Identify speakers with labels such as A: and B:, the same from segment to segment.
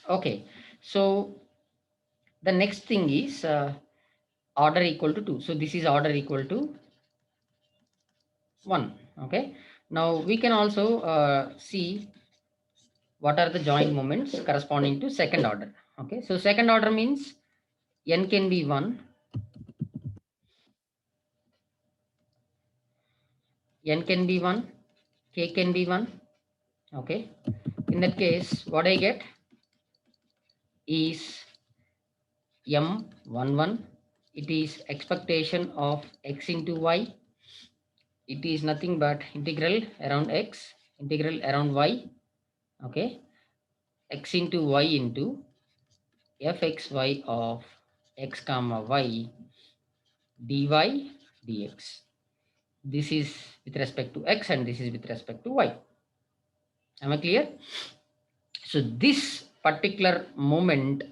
A: Okay, so the next thing is order equal to 2. So this is order equal to 1. Okay, now we can also see what are the joint moments corresponding to second order. Okay, so second order means n can be 1, n can be 1, k can be 1. Okay, in that case what I get is m11. It is expectation of x into y. It is nothing but integral around x, integral around y. Okay, x into y into fxy of x comma y dy dx. This is with respect to x and this is with respect to y. Am I clear? So this particular moment,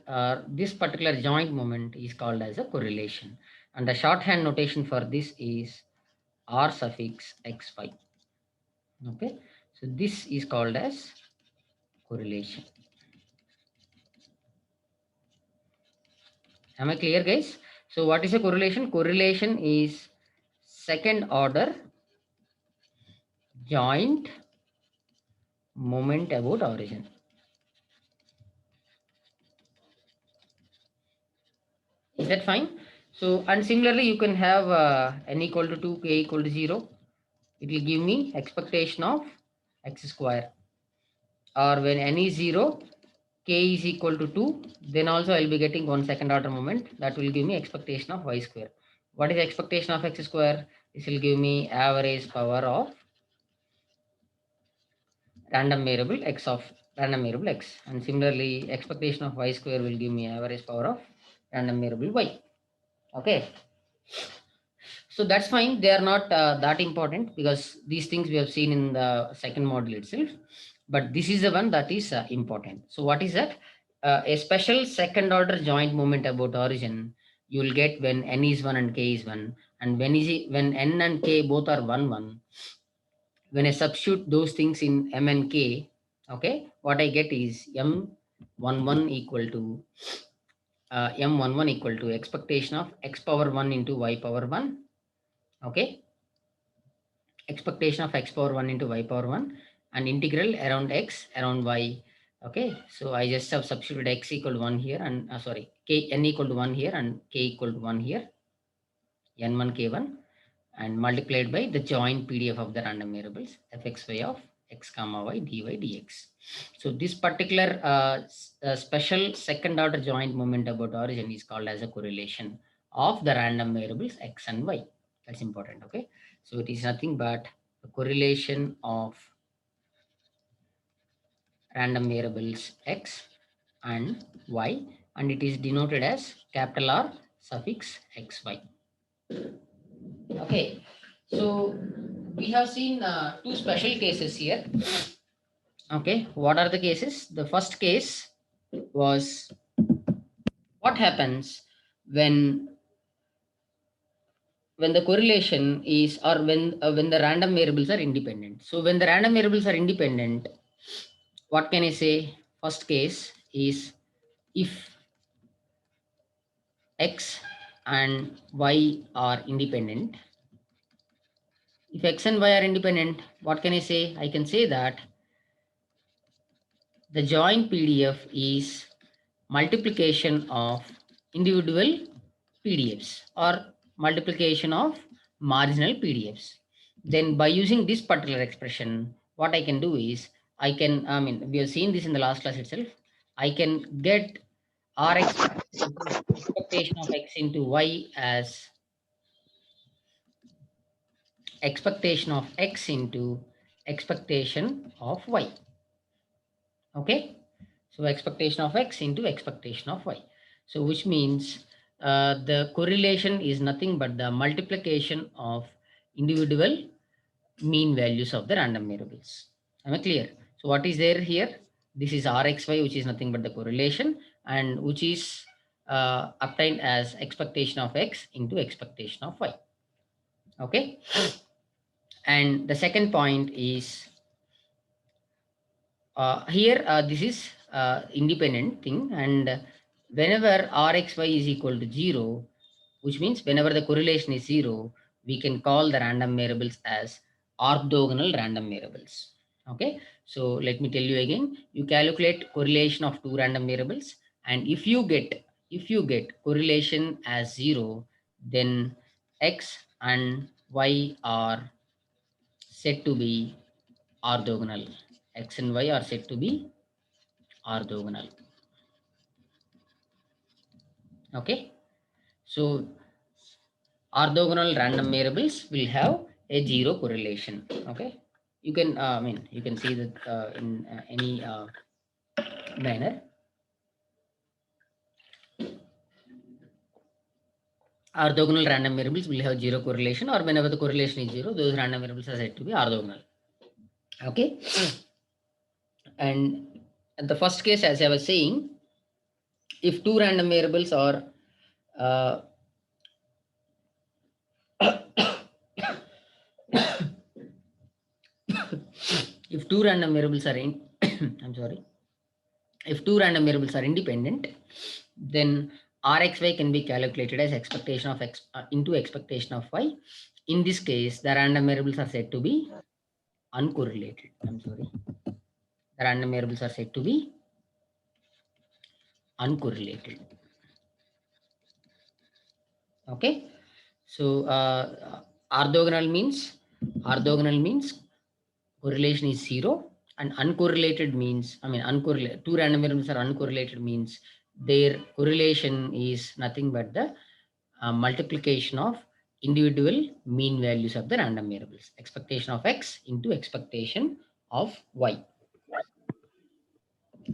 A: this particular joint moment is called as a correlation, and the shorthand notation for this is r suffix xy. Okay, so this is called as correlation. Am I clear, guys? So what is a correlation? Correlation is second order joint moment about origin. Is that fine? So, and similarly you can have n equal to 2, k equal to 0. It will give me expectation of x square. Or when n is 0, k is equal to 2, then also I will be getting one second order moment. That will give me expectation of y square. What is expectation of x square? This will give me average power of random variable x of random variable x. And similarly, expectation of y square will give me average power of random variable y. Okay. So that's fine. They are not that important because these things we have seen in the second module itself. But this is the one that is important. So what is that? A special second order joint moment about origin you will get when n is 1 and k is 1. And when n and k both are 1, 1. When I substitute those things in m and k, okay, what I get is m11 equal to m11 equal to expectation of x power 1 into y power 1. Okay, expectation of x power 1 into y power 1 and integral around x around y. Okay, so I just have substituted x equal to 1 here and sorry, k n equal to 1 here and k equal to 1 here, n1 k1, and multiplied by the joint PDF of the random variables fxy of x comma y dy dx. So this particular special second order joint moment about origin is called as a correlation of the random variables x and y. That's important. Okay, so it is nothing but the correlation of random variables x and y, and it is denoted as capital R suffix xy. Okay, so we have seen two special cases here. Okay, what are the cases? The first case was what happens when the correlation is or when the random variables are independent. So when the random variables are independent, what can I say? First case is if x and y are independent. If x and y are independent, what can I say? I can say that the joint PDF is multiplication of individual PDFs or multiplication of marginal PDFs. Then by using this particular expression, what I can do is I mean, we have seen this in the last class itself. I can get Rx expectation of x into y as expectation of x into expectation of y. Okay, so expectation of x into expectation of y. So which means the correlation is nothing but the multiplication of individual mean values of the random variables. Am I clear? So what is there here? This is rxy, which is nothing but the correlation, and which is obtained as expectation of x into expectation of y. Okay, and the second point is here this is independent thing, and whenever rxy is equal to 0, which means whenever the correlation is 0, we can call the random variables as orthogonal random variables. Okay, so let me tell you again. You calculate correlation of two random variables, and if you get correlation as 0, then x and y are said to be orthogonal. X and y are said to be orthogonal. Okay, so orthogonal random variables will have a 0 correlation. Okay, you can you can see that in any manner. Orthogonal random variables will have 0 correlation, or whenever the correlation is 0, those random variables are said to be orthogonal. Okay, and in the first case, as I was saying, if two random variables are uh, if two random variables are in I'm sorry, if two random variables are independent, then rxy can be calculated as expectation of x into expectation of y. In this case, the random variables are said to be uncorrelated. I'm sorry. The random variables are said to be uncorrelated. Okay. So orthogonal means correlation is 0, and uncorrelated means, uncorrelated, two random variables are uncorrelated means their correlation is nothing but the multiplication of individual mean values of the random variables, expectation of x into expectation of y.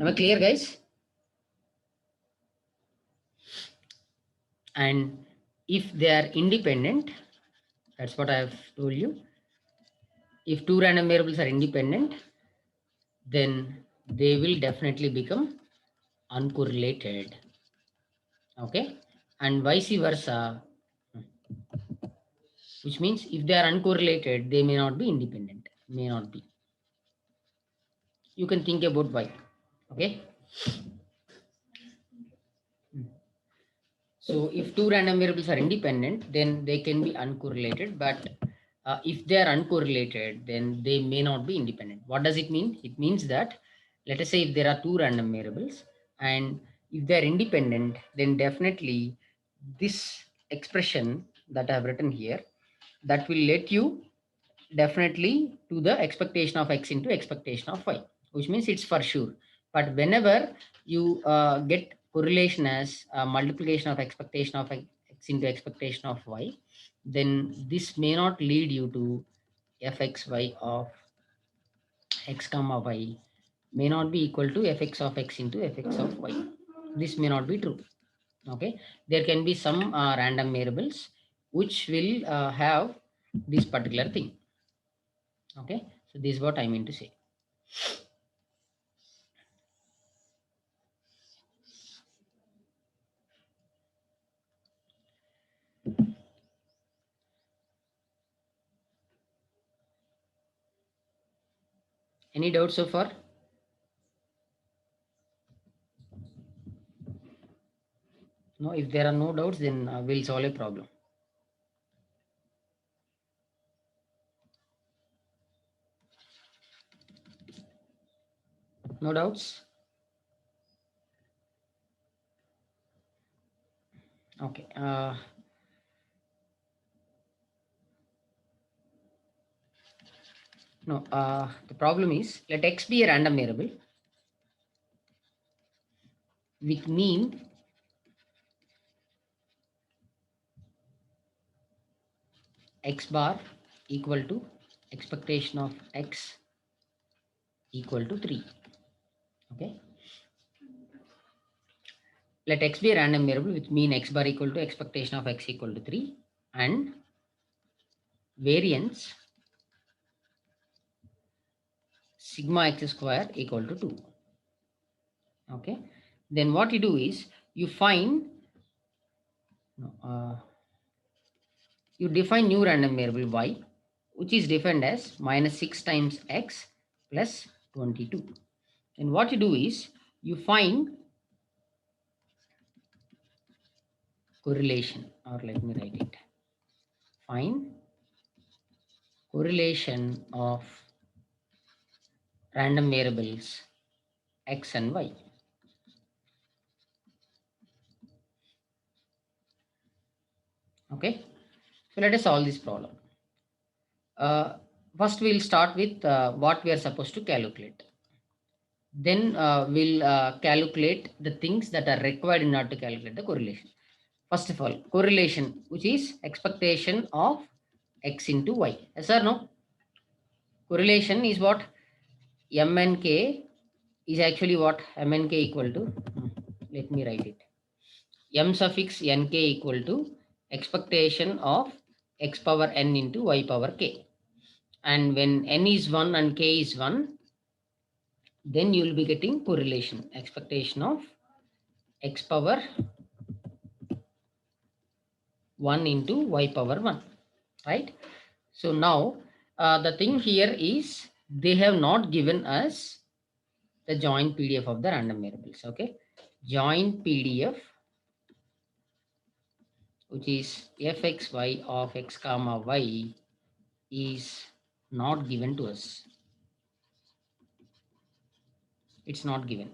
A: Am I clear, guys? And if they are independent, that's what I have told you. If two random variables are independent, then they will definitely become uncorrelated. Okay, and vice versa, which means if they are uncorrelated, they may not be independent. May not be. You can think about why. Okay. So if two random variables are independent, then they can be uncorrelated. But if they are uncorrelated, then they may not be independent. What does it mean? It means that, let us say if there are two random variables, and if they are independent, then definitely this expression that I have written here, that will let you definitely to the expectation of x into expectation of y, which means it's for sure. But whenever you get correlation as multiplication of expectation of x into expectation of y, then this may not lead you to fxy of x comma y may not be equal to fx of x into fx of y. This may not be true. Okay, there can be some random variables which will have this particular thing. Okay, so this is what I mean to say. Any doubts so far? No, if there are no doubts, then we'll solve a problem. No doubts? Okay. No, the problem is, let x be a random variable with mean x bar equal to expectation of x equal to 3. Okay. Let x be a random variable with mean x bar equal to expectation of x equal to 3 and variance sigma x square equal to 2. Okay. Then what you do is you find you define new random variable y, which is defined as minus 6 times x plus 22. And what you do is you find correlation, or let me write it. Find correlation of random variables x and y. Okay, so let us solve this problem. First, we'll start with what we are supposed to calculate. Then we'll calculate the things that are required in order to calculate the correlation. First of all, correlation, which is expectation of x into y. Yes or no? Correlation is what? MNK is actually what? MNK equal to, let me write it. M suffix nk equal to expectation of x power n into y power k. And when n is 1 and k is 1, then you will be getting correlation, expectation of x power 1 into y power 1, right? So now the thing here is they have not given us the joint PDF of the random variables. Okay, joint PDF, which is fxy of x comma y, is not given to us. It's not given,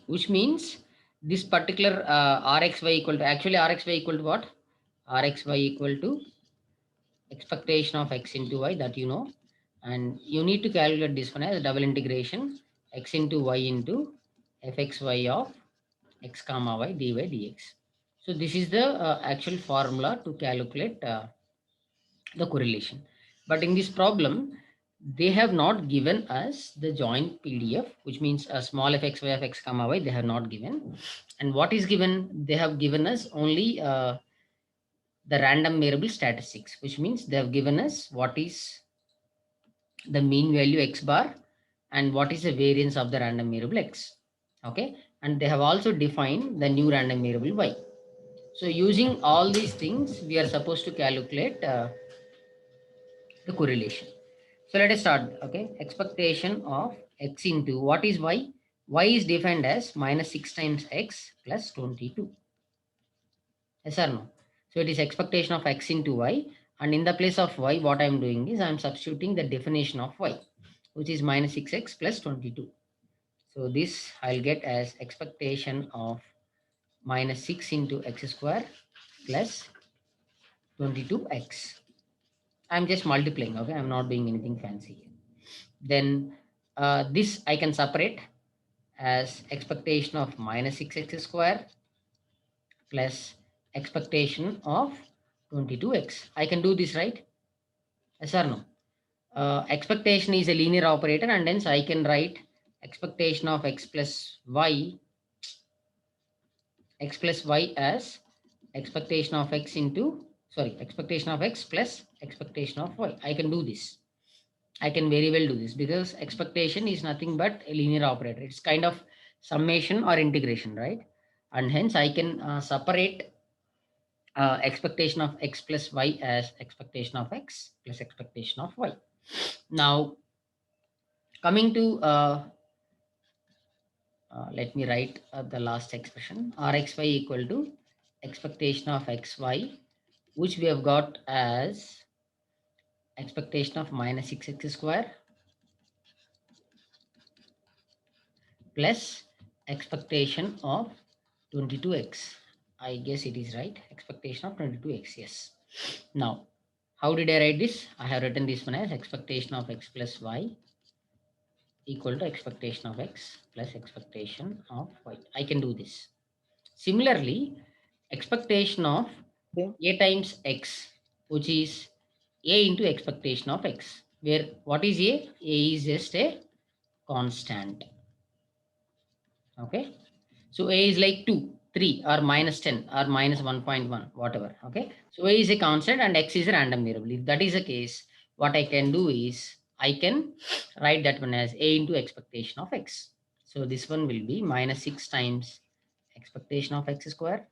A: which means this particular rxy equal to, actually rxy equal to what? Rxy equal to expectation of x into y, that you know, and you need to calculate this one as double integration x into y into fxy of x comma y dy dx. So this is the actual formula to calculate the correlation. But in this problem, they have not given us the joint PDF, which means a small fxy of x comma y, they have not given. And what is given? They have given us only the random variable statistics, which means they have given us what is the mean value x bar and what is the variance of the random variable x. Okay, and they have also defined the new random variable y. So using all these things, we are supposed to calculate the correlation. So let us start. Okay, expectation of x into what is y? Y is defined as minus 6 times x plus 22. Yes or no? So it is expectation of x into y, and in the place of y, what I am doing is I am substituting the definition of y, which is minus 6x plus 22. So this I'll get as expectation of minus 6 into x square plus 22x. I'm just multiplying, okay? I'm not doing anything fancy here. Then this I can separate as expectation of minus 6x square plus expectation of 22x. I can do this, right? Yes or no? Expectation is a linear operator, and hence I can write expectation of x plus y as expectation of x into, sorry, expectation of x plus expectation of y. I can do this. I can very well do this because expectation is nothing but a linear operator. It's kind of summation or integration, right? And hence I can separate expectation of x plus y as expectation of x plus expectation of y. Now, coming to, let me write the last expression, rxy equal to expectation of xy, which we have got as expectation of minus 6x square plus expectation of 22x. I guess it is right. Expectation of 22x. Yes. Now, how did I write this? I have written this one as expectation of x plus y equal to expectation of x plus expectation of y. I can do this. Similarly, expectation of a times x, which is a into expectation of x, where what is a? A is just a constant. Okay. So a is like 2, 3, or minus 10, or minus 1.1, whatever. Okay. So a is a constant and x is a random variable. If that is the case, what I can do is I can write that one as a into expectation of x. So this one will be minus 6 times expectation of x square.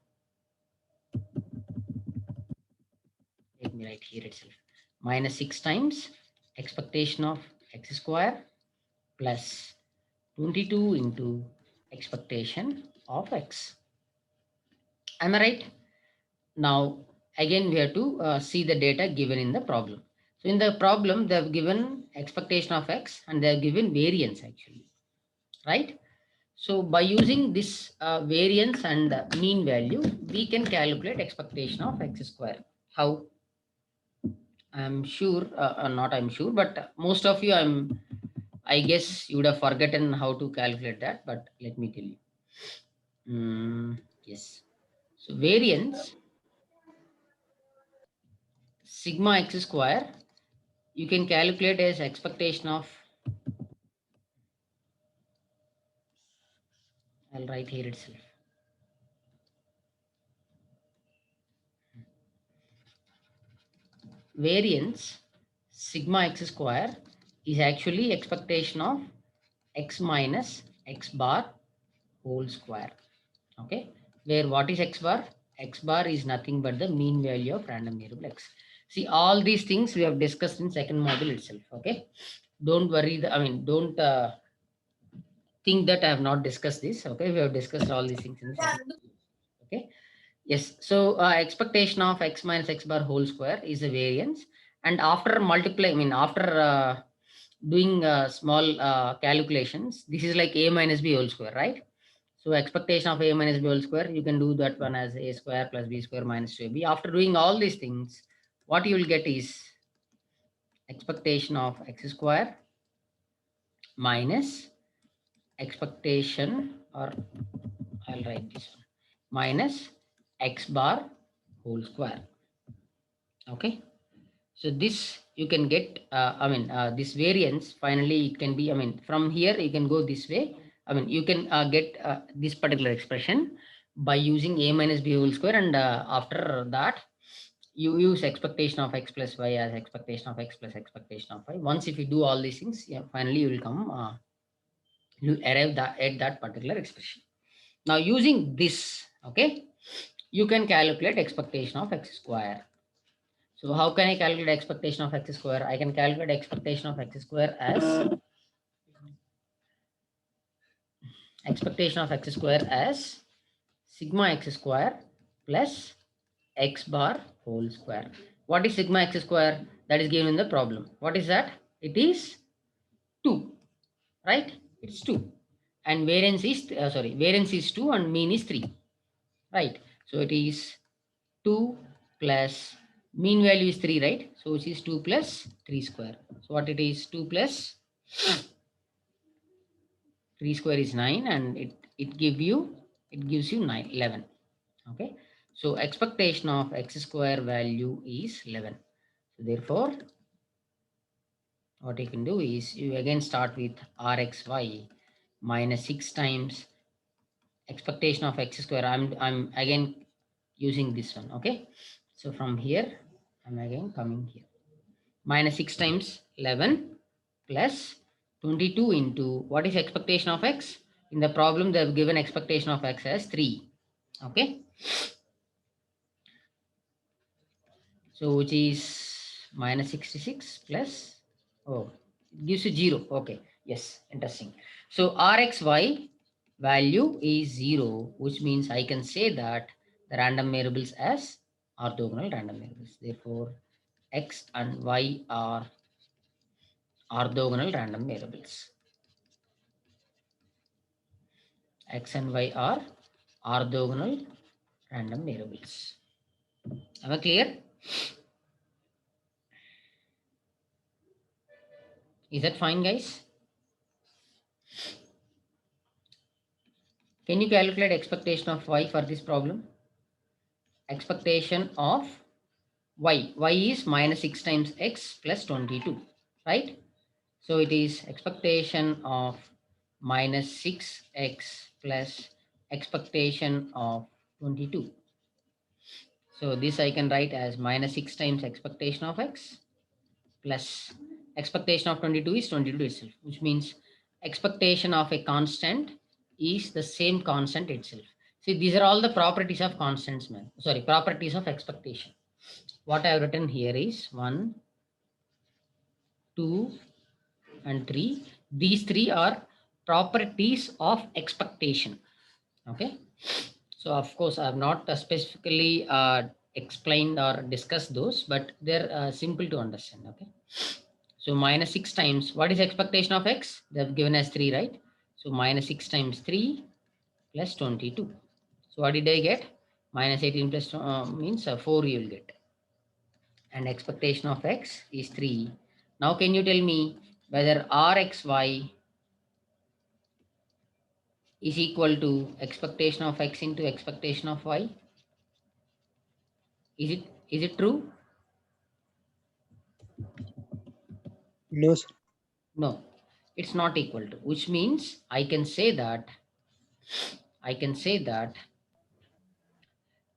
A: Let me write here itself. Minus 6 times expectation of x square plus 22 into expectation of x. Am I right? Now, again, we have to see the data given in the problem. So in the problem, they have given expectation of x and they have given variance actually, right? So by using this variance and mean value, we can calculate expectation of x square. How? I'm sure, not I'm sure, but most of you, I guess you would have forgotten how to calculate that, but let me tell you. Yes. So variance sigma x square, you can calculate as expectation of, I'll write here itself. Variance sigma x square is actually expectation of x minus x bar whole square. Okay, where what is x bar? X bar is nothing but the mean value of random variable x. See, all these things we have discussed in second module itself. Okay, don't worry. Don't think that I have not discussed this. Okay, we have discussed all these things in the second. Okay, yes. So expectation of x minus x bar whole square is a variance, and after multiply, after doing small calculations, this is like a minus b whole square, right? So expectation of a minus b whole square, you can do that one as a square plus b square minus 2ab. After doing all these things, what you will get is expectation of x square minus expectation, or I'll write this one, minus x bar whole square. Okay. So this you can get, this variance finally it can be, from here you can go this way. You can get this particular expression by using a minus b whole square, and after that you use expectation of x plus y as expectation of x plus expectation of y. Once if you do all these things, yeah, finally you will come, you arrive at that particular expression. Now using this, okay, you can calculate expectation of x square. So how can I calculate expectation of x square? I can calculate expectation of x square as sigma x square plus x bar whole square. What is sigma x square? That is given in the problem. What is that? It is 2, right? It's 2. And variance is 2 and mean is 3, right? So it is 2 plus mean value is 3, right? So it is 2 plus 3 square. So what it is? 2 plus 3 square is 9, and it gives you 9 11. Okay, so expectation of x square value is 11. So therefore what you can do is you again start with rxy minus 6 times expectation of x square. I'm again using this one. Okay, so from here I'm again coming here, minus 6 times 11 plus 22 into what is expectation of x. In the problem they have given expectation of x as 3. Okay, so which is minus 66 plus, oh, it gives you 0. Okay, yes, interesting. So rxy value is 0, which means I can say that the random variables as orthogonal random variables. Therefore x and y are orthogonal random variables. X and y are orthogonal random variables. Am I clear? Is that fine, guys? Can you calculate expectation of y for this problem? Expectation of y. Y is minus 6 times x plus 22, right? So it is expectation of minus 6x plus expectation of 22. So this I can write as minus 6 times expectation of x plus expectation of 22 is 22 itself, which means expectation of a constant is the same constant itself. See, these are all the properties of constants, man. Sorry, properties of expectation. What I have written here is 1, 2, and 3. These three are properties of expectation. Okay, so of course I have not specifically explained or discussed those, but they're simple to understand. Okay, so minus 6 times, what is expectation of x? They have given us 3, right? So minus 6 times 3 plus 22. So what did I get? Minus 18 plus means 4 you will get. And expectation of x is 3. Now can you tell me whether rxy is equal to expectation of x into expectation of y? Is it true?
B: No, sir.
A: No, it's not equal to, which means I can say that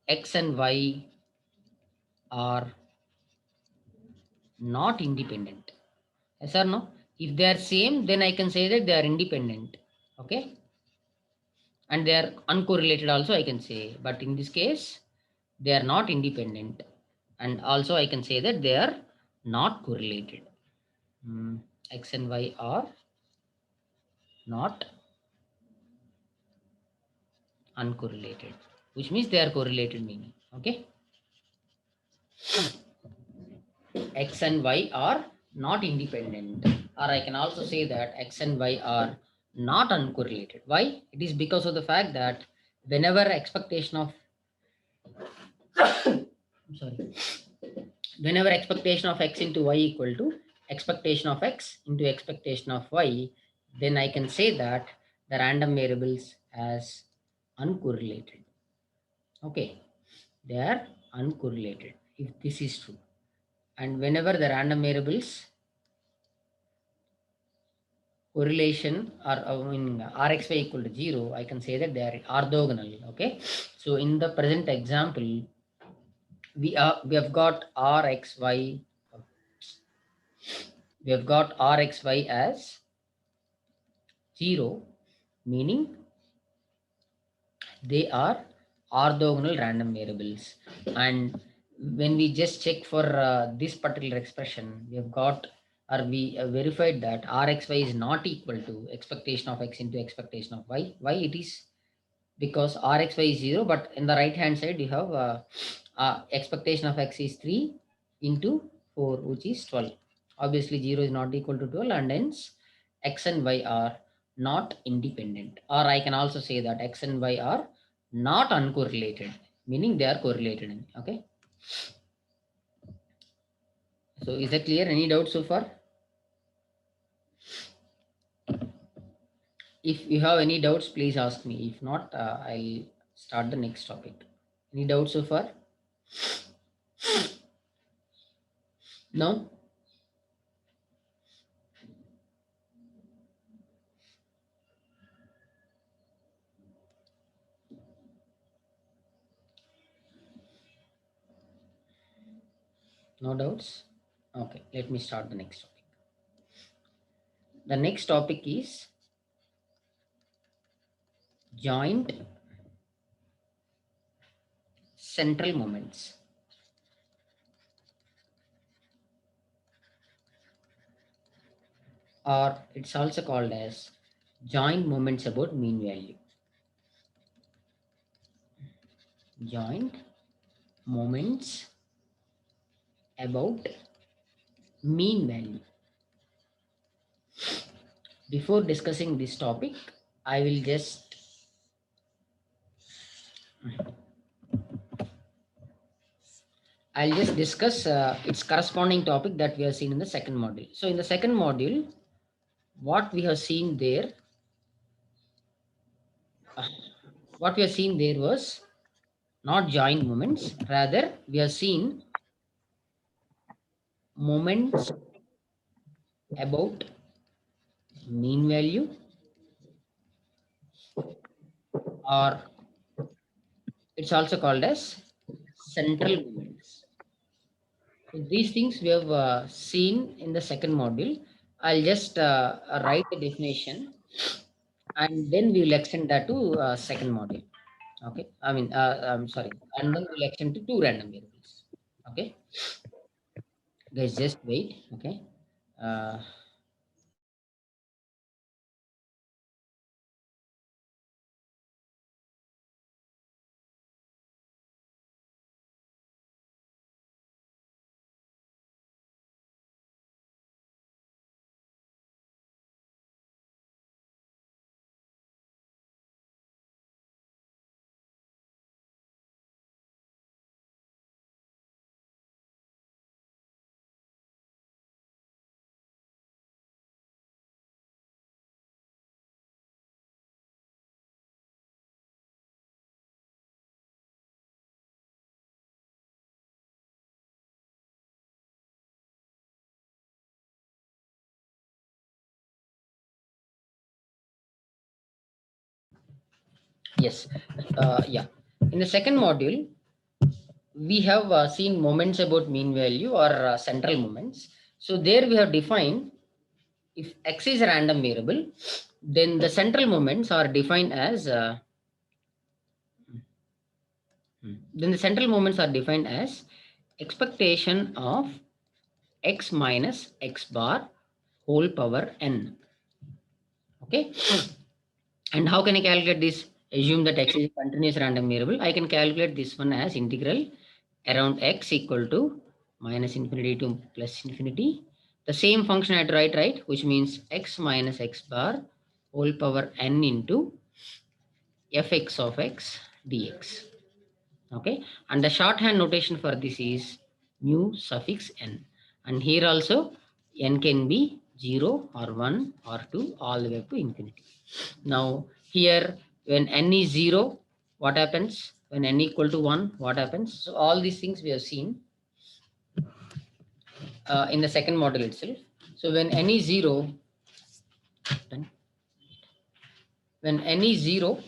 A: x and y are not independent. Yes or no? If they are same, then I can say that they are independent. Okay, and they are uncorrelated also I can say, but in this case they are not independent, and also I can say that they are not correlated. Hmm, x and y are not uncorrelated, which means they are correlated meaning. Okay, x and y are not independent, or I can also say that x and y are not uncorrelated. Why? It is because of the fact that whenever expectation of I'm sorry, whenever expectation of x into y equal to expectation of x into expectation of y, then I can say that the random variables as uncorrelated. Okay, they are uncorrelated if this is true. And whenever the random variables correlation or rxy equal to 0, I can say that they are orthogonal. Okay, so in the present example, we have got rxy, we have got rxy as 0, meaning they are orthogonal random variables. And when we just check for this particular expression, we have got, or we verified that rxy is not equal to expectation of x into expectation of y. Why it is? Because rxy is 0, but in the right hand side you have expectation of x is 3 into 4, which is 12. Obviously 0 is not equal to 12, and hence x and y are not independent, or I can also say that x and y are not uncorrelated, meaning they are correlated. Okay, so is that clear? Any doubt so far? If you have any doubts, please ask me. If not, I'll start the next topic. Any doubts so far? No. No doubts? Okay, let me start the next topic. The next topic is joint central moments, or it's also called as joint moments about mean value. Joint moments about mean value. Before discussing this topic, I will just I'll just discuss its corresponding topic that we have seen in the second module. So in the second module, what we have seen there, uh, what we have seen there was not joint moments. Rather, we have seen moments about mean value, or it's also called as central moments. So these things we have seen in the second module. I'll just write the definition, and then we will extend that to second module. Okay, I mean, I'm sorry, and then we'll extend to two random variables. Okay, guys, just wait. Okay, uh, Yes. Yeah. In the second module, we have seen moments about mean value or central moments. So there we have defined if x is a random variable, then the central moments are defined as expectation of x minus x bar whole power n. Okay. And how can I calculate this? Assume that x is a continuous random variable. I can calculate this one as integral around x equal to minus infinity to plus infinity. The same function I had to write, right? Which means x minus x bar whole power n into fx of x dx. Okay. And the shorthand notation for this is mu suffix n. And here also n can be 0 or 1 or 2 all the way up to infinity. Now here when n is 0, what happens? When n equal to 1, what happens? So all these things we have seen in the second model itself. So when n is 0, when n is 0,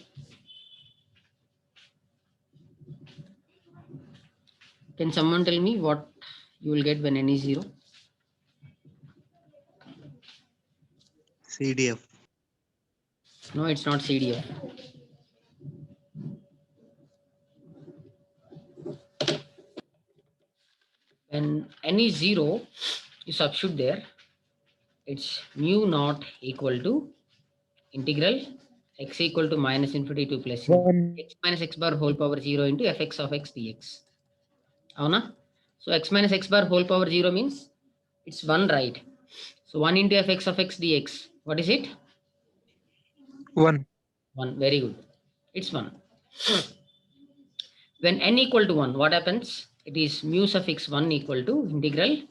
A: can someone tell me what you will get when n is 0?
B: CDF.
A: No, it's not CDF. When n is 0, you substitute there. It's mu naught equal to integral x equal to minus infinity to plus
B: One.
A: x minus x bar whole power 0 into fx of x dx. Avuna? So x minus x bar whole power 0 means it's 1, right? So 1 into fx of x dx. What is it?
B: 1.
A: 1. Very good. It's 1. When n equal to 1, what happens? It is mu suffix 1 equal to integral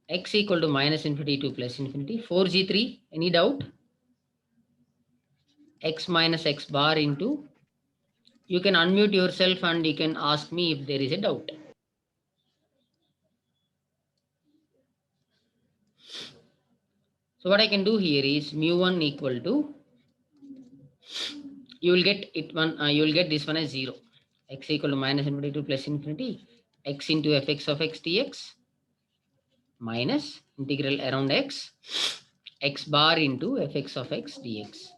A: x equal to minus infinity to plus infinity. 4g3. Any doubt? X minus x bar into. You can unmute yourself and you can ask me if there is a doubt. So what I can do here is mu1 equal to, you will get it one, you will get this one as 0. X equal to minus infinity to plus infinity, x into fx of x dx minus integral around x bar into fx of x dx.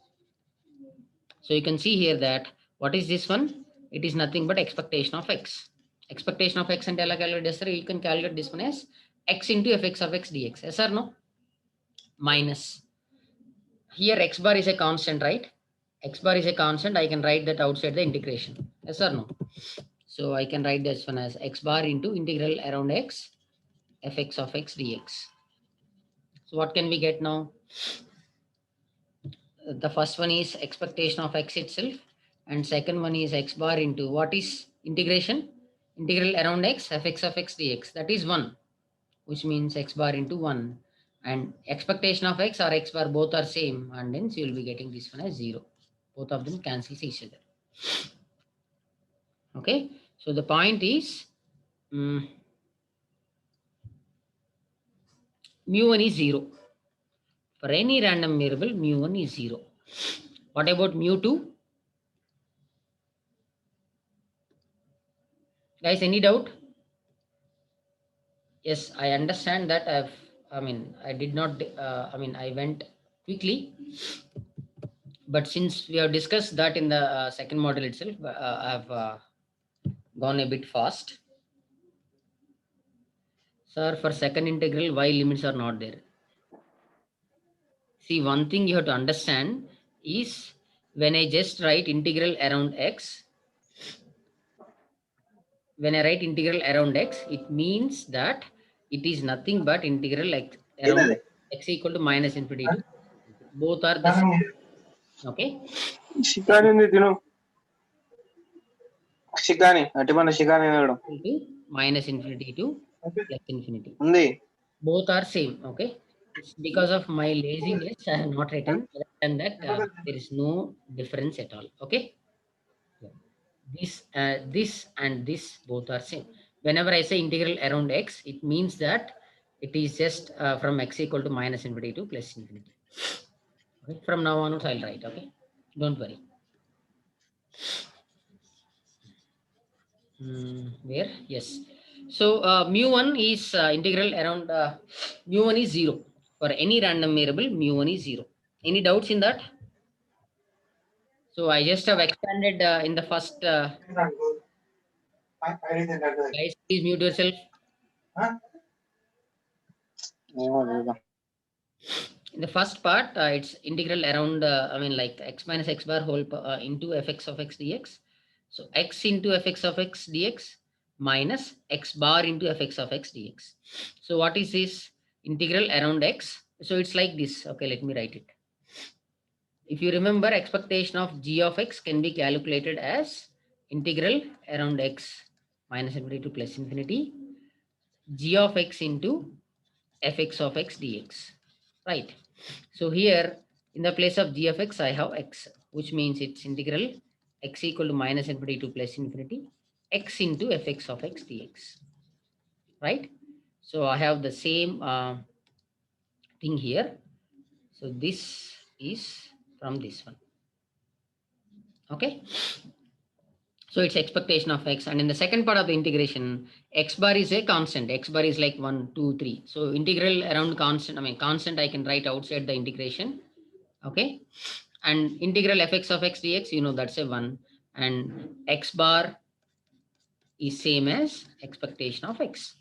A: So you can see here that what is this one? It is nothing but expectation of x. Expectation of x and you can calculate this one as x into fx of x dx. Yes or no? Minus. Here x bar is a constant, right? X bar is a constant. I can write that outside the integration. Yes or no? So I can write this one as x bar into integral around x fx of x dx. So what can we get now? The first one is expectation of x itself, and second one is x bar into what is integration? Integral around x fx of x dx. That is 1, which means x bar into 1. And expectation of x or x bar both are same, and hence you will be getting this one as 0. Both of them cancels each other. Okay, so the point is mu1 is 0. For any random variable, mu1 is 0. What about mu2? Guys, any doubt? Yes, I understand that. I did not, I went quickly, but since we have discussed that in the second model itself, I have gone a bit fast. Sir, for second integral, why limits are not there? See, one thing you have to understand is when I just write integral around x, when I write integral around x, it means that it is nothing but integral x around x equal to minus infinity to both are the same. Okay.
C: Shikani తిను షికాని అటిపండు షికాని తినడం
A: Equal to minus infinity to plus infinity.
C: ఉంది.
A: Both are same. Okay. It's because of my laziness, I have not written. Other than that, there is no difference at all. Okay. This and this both are same. Whenever I say integral around x, it means that it is just from x equal to minus infinity to plus infinity. Okay. From now onwards, I'll write. Okay. Don't worry. Where? Yes. So mu1 is integral around mu1 is 0 for any random variable. Mu1 is 0. Any doubts in that? So I just have expanded in the first guys, please mute yourself.
C: ఏమో లేదా.
A: In the first part, it's integral around, I mean, like x minus x bar whole into fx of x dx. So x into fx of x dx minus x bar into fx of x dx. So what is this integral around x? So it's like this. Okay, let me write it. If you remember, expectation of g of x can be calculated as integral around x minus infinity to plus infinity g of x into fx of x dx. Right. So here, in the place of g of x, I have x, which means it's integral x equal to minus infinity to plus infinity x into fx of x dx. Right. So I have the same thing here. So this is from this one. Okay. So it's expectation of x. And in the second part of the integration, x bar is a constant. X bar is like 1, 2, 3. So integral around constant, I mean constant I can write outside the integration. Okay. And integral fx of x dx, you know, that's a 1. And x bar is same as expectation of x.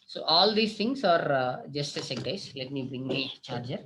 A: So all these things are just a sec, guys. Let me bring my charger.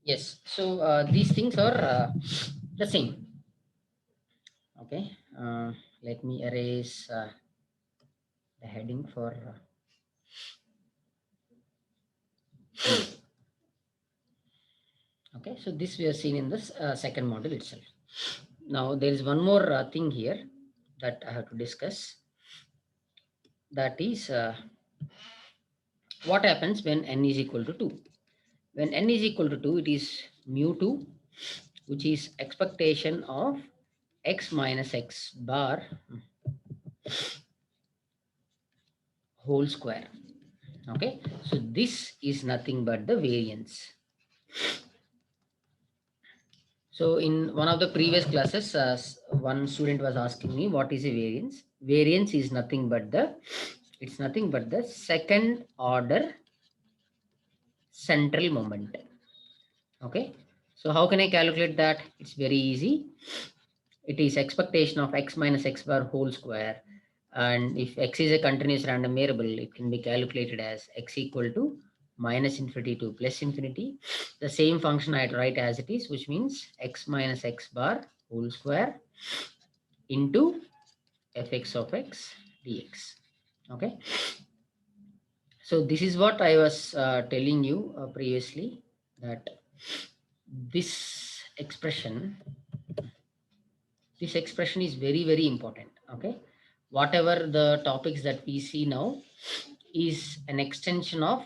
A: Yes. So these things are the same. Okay. Let me erase the heading for. Okay. So this we are seen in this second model itself. Now there is one more thing here that I have to discuss. That is what happens when n is equal to 2. When n is equal to 2, it is mu2, which is expectation of x minus x bar whole square. Okay, so this is nothing but the variance. So in one of the previous classes, one student was asking me what is a variance. Variance is nothing but the second order central moment. Okay, so how can I calculate that? It's very easy. It is expectation of x minus x bar whole square. And if x is a continuous random variable, it can be calculated as x equal to minus infinity to plus infinity. The same function I'd write as it is, which means x minus x bar whole square into fx of x dx. Okay. So this is what I was telling you previously, that this expression is very, very important. Okay, whatever the topics that we see now is an extension of,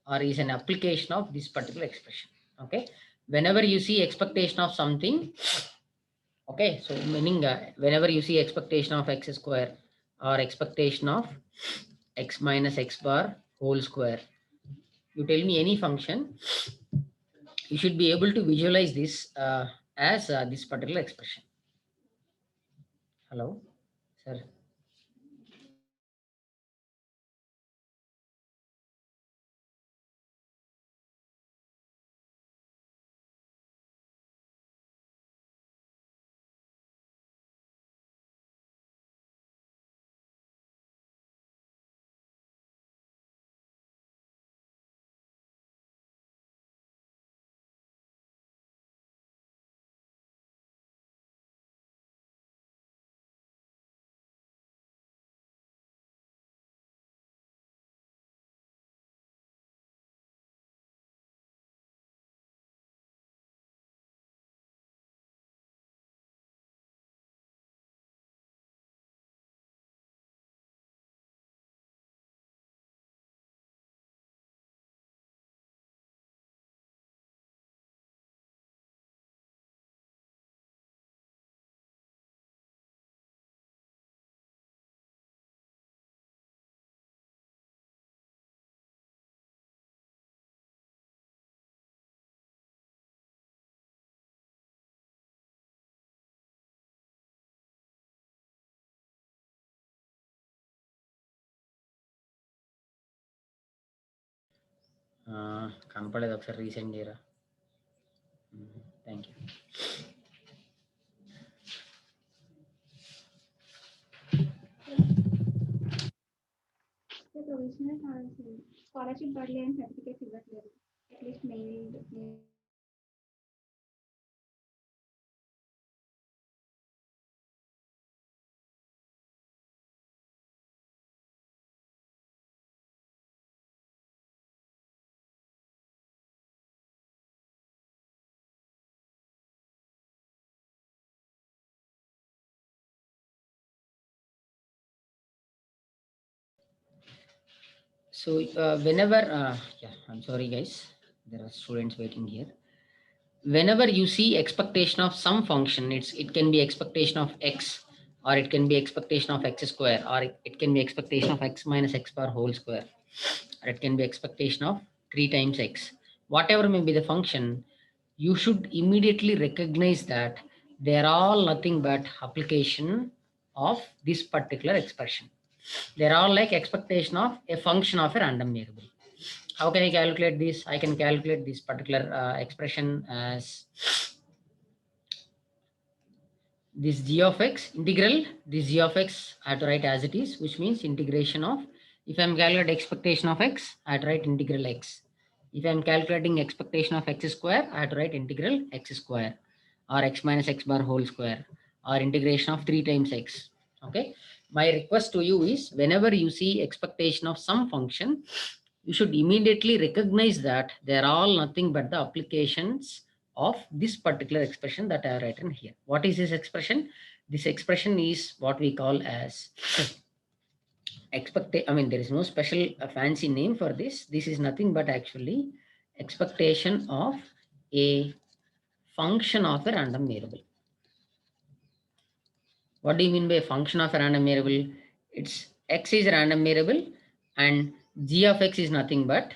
A: or is an application of this particular expression. Okay, whenever you see expectation of something, okay, so meaning whenever you see expectation of x square or expectation of x minus x bar whole square, you tell me any function, you should be able to visualize this as this particular expression. Hello, sir. కనపడలేదు, ఒకసారి resend చేయరా. Thank you.
D: Provisional scholarship బదిలీ అని certificate ఇవ్వట్లేదు. At least mail
A: So whenever, yeah, I'm sorry guys, there are students waiting here. Whenever you see expectation of some function, it can be expectation of x, or it can be expectation of x square, or it can be expectation of x minus x bar whole square, or it can be expectation of 3 times x. Whatever may be the function, you should immediately recognize that they are all nothing but application of this particular expression. They are all like expectation of a function of a random variable. How can I calculate this? I can calculate this particular expression as this g of x integral. This g of x I have to write as it is, which means integration of, if I'm calculating expectation of x, I have to write integral x. If I'm calculating expectation of x square, I have to write integral x square, or x minus x bar whole square, or integration of 3 times x. Okay, my request to you is, whenever you see expectation of some function, you should immediately recognize that they are all nothing but the applications of this particular expression that I have written here. What is this expression? This expression is what we call as I mean, there is no special fancy name for this. This is nothing but actually expectation of a function of a random variable. What do you mean by function of a random variable? It's x is a random variable and g of x is nothing but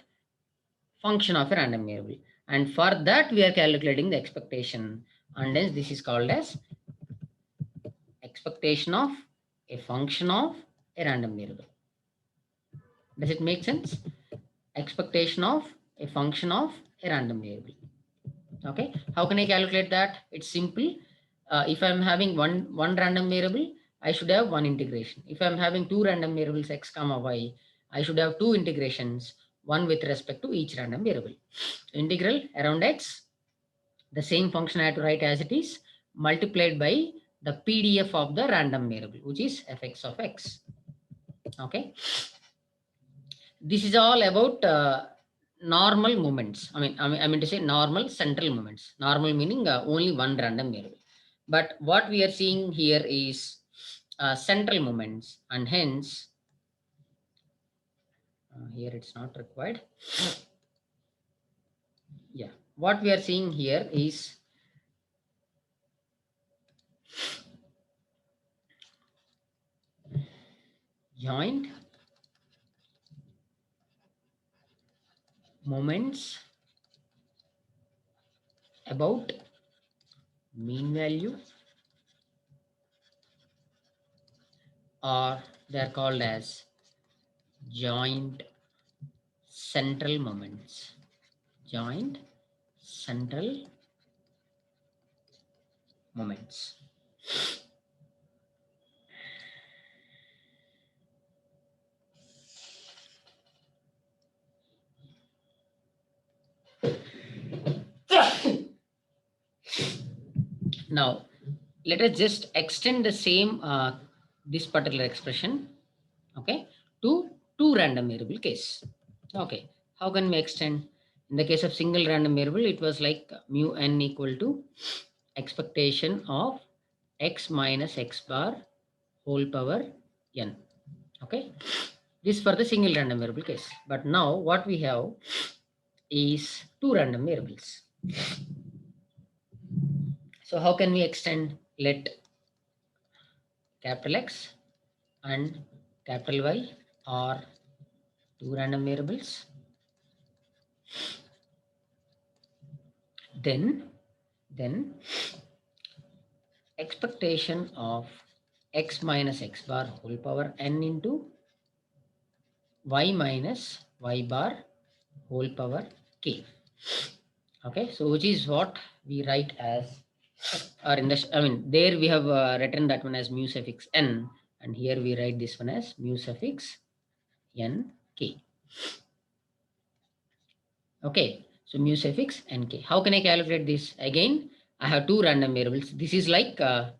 A: function of a random variable. And for that, we are calculating the expectation. And hence this is called as expectation of a function of a random variable. Does it make sense? Expectation of a function of a random variable. Okay, how can I calculate that? It's simple. If I'm having one random variable, I should have one integration. If I'm having two random variables x comma y, I should have two integrations, one with respect to each random variable. Integral around x, the same function I have to write as it is, multiplied by the PDF of the random variable, which is fx of x. Okay, this is all about normal moments. I mean to say normal central moments. Normal meaning only one random variable. But what we are seeing here is central moments, and hence here it's not required. Yeah, what we are seeing here is joint moments about mean value, or they are called as joint central moments. Joint central moments. Now, let us just extend the same this particular expression, okay, to two random variable case. Okay, how can we extend? In the case of single random variable, it was like mu n equal to expectation of x minus x bar whole power n. Okay, this for the single random variable case. But now what we have is two random variables. So how can we extend? Let capital X and capital Y are two random variables. Then expectation of x minus x bar whole power n into y minus y bar whole power k. Okay, so which is what we write as, or in the, I mean, there we have written that one as mu suffix n, and here we write this one as mu suffix n k. Okay, so mu suffix n k. How can I calculate this? Again, I have two random variables. This is like, let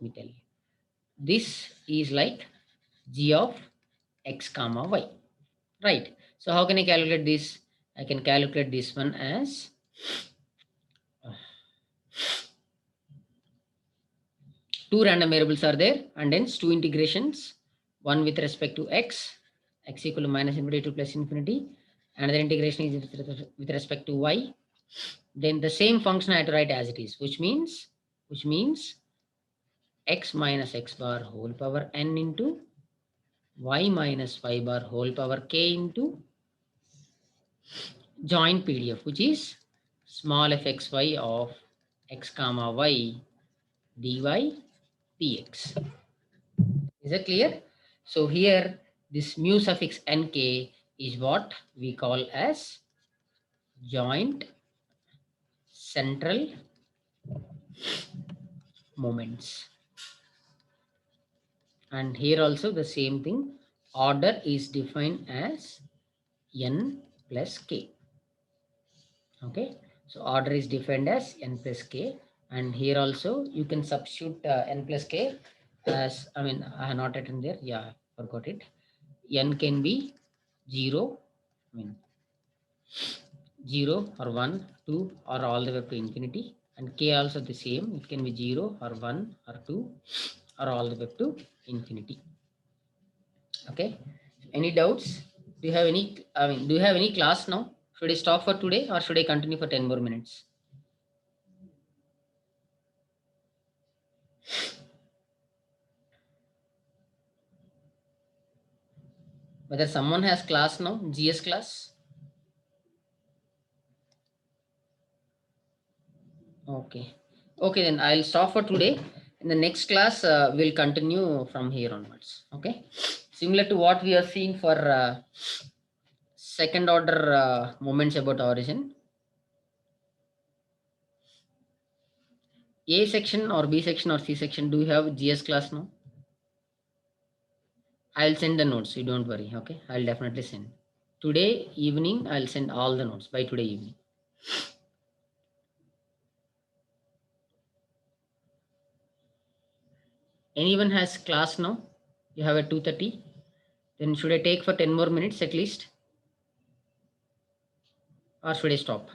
A: me tell you, this is like g of x comma y, right? So how can I calculate this? I can calculate this one as two random variables are there, and hence two integrations, one with respect to x equal to minus infinity to plus infinity, another integration is with respect to y. Then the same function I have to write as it is, which means x minus x bar whole power n into y minus y bar whole power k into joint PDF, which is small fxy of x comma y dy dx. Is that clear? So here this mu suffix nk is what we call as joint central moments. And here also the same thing, order is defined as n plus k. Okay, so order is defined as n plus k, and here also you can substitute n plus k as, I mean, I have not written there, yeah, forgot it. N can be 0, I mean 0 or 1, 2 or all the way up to infinity, and k also the same, it can be 0 or 1 or 2 or all the way up to infinity. Okay, any doubts? Do you have any, I mean, do you have any class now? Should I stop for today or should I continue for 10 more minutes? Whether someone has class now, GS class? Okay. Okay, then I'll stop for today. In the next class, we'll continue from here onwards. Okay. Similar to what we are seeing for second order moments about origin. A section or B section or C section, do you have GS class now? I'll send the notes. You don't worry. Okay. I'll definitely send. Today evening, I'll send all the notes by today evening. Anyone has class now? You have a 2:30? Then should I take for 10 more minutes at least? Or should I stop?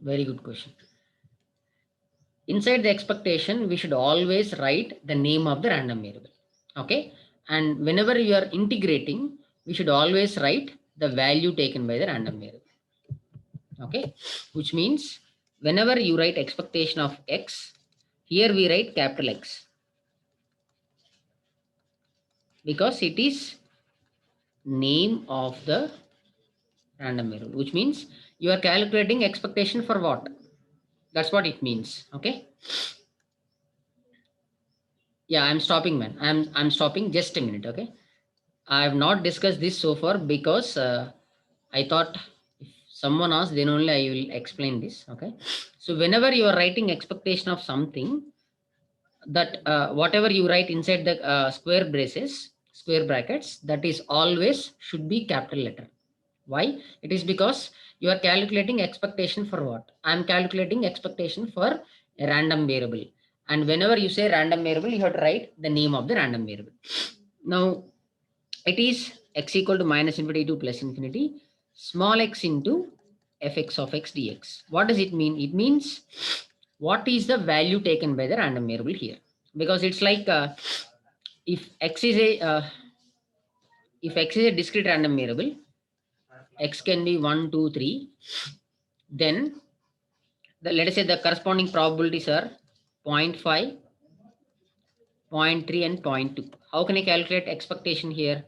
A: Very good question. Inside the expectation, we should always write the name of the random variable. Okay. And whenever you are integrating, we should always write the value taken by the random variable. Okay. Which means whenever you write expectation of x, here we write capital X, because it is name of the random variable, which means you are calculating expectation for what? That's what it means. Okay. Yeah, I'm stopping, man. I'm stopping. Just a minute. Okay. I have not discussed this so far because I thought if someone asks, then only I will explain this. Okay. So whenever you are writing expectation of something, that whatever you write inside the square braces, square brackets, that is always should be capital letter. Why? It is because you are calculating expectation for what? I am calculating expectation for a random variable. And whenever you say random variable, you have to write the name of the random variable. Now, it is x equal to minus infinity to plus infinity, small x into fx of x dx. What does it mean? It means what is the value taken by the random variable here? Because it's like if x is a discrete random variable, x can be 1, 2, 3, then let us say the corresponding probabilities are 0.5, 0.3 and 0.2. How can I calculate expectation here?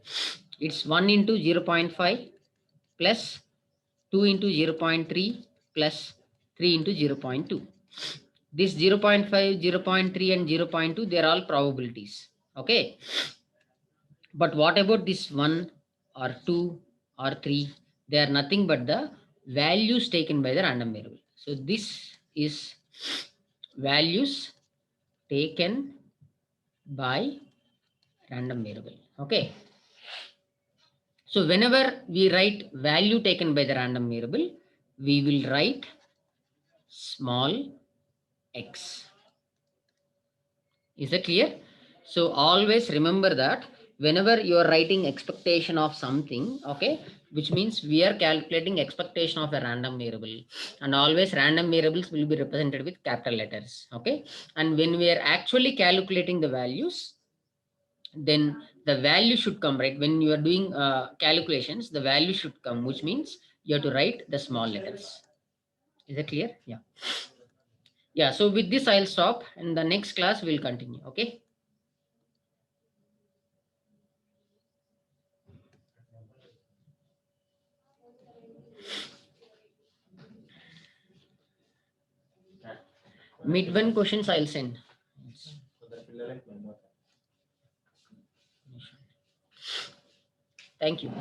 A: It's 1 into 0.5 plus 2 into 0.3 plus 3 into 0.2. This 0.5, 0.3 and 0.2, they are all probabilities. Okay. But what about this 1 or 2 or 3? They are nothing but the values taken by the random variable. So this is values taken by random variable. Okay. So whenever we write value taken by the random variable, we will write small x. Is that clear? So always remember that whenever you are writing expectation of something, okay, which means we are calculating expectation of a random variable, and always random variables will be represented with capital letters. Okay. And when we are actually calculating the values, then the value should come, right? When you are doing calculations, the value should come, which means you have to write the small letters. Is that clear? Yeah. Yeah. So with this, I'll stop, and the next class will continue. Okay. Mid-one questions I'll send. Thank you.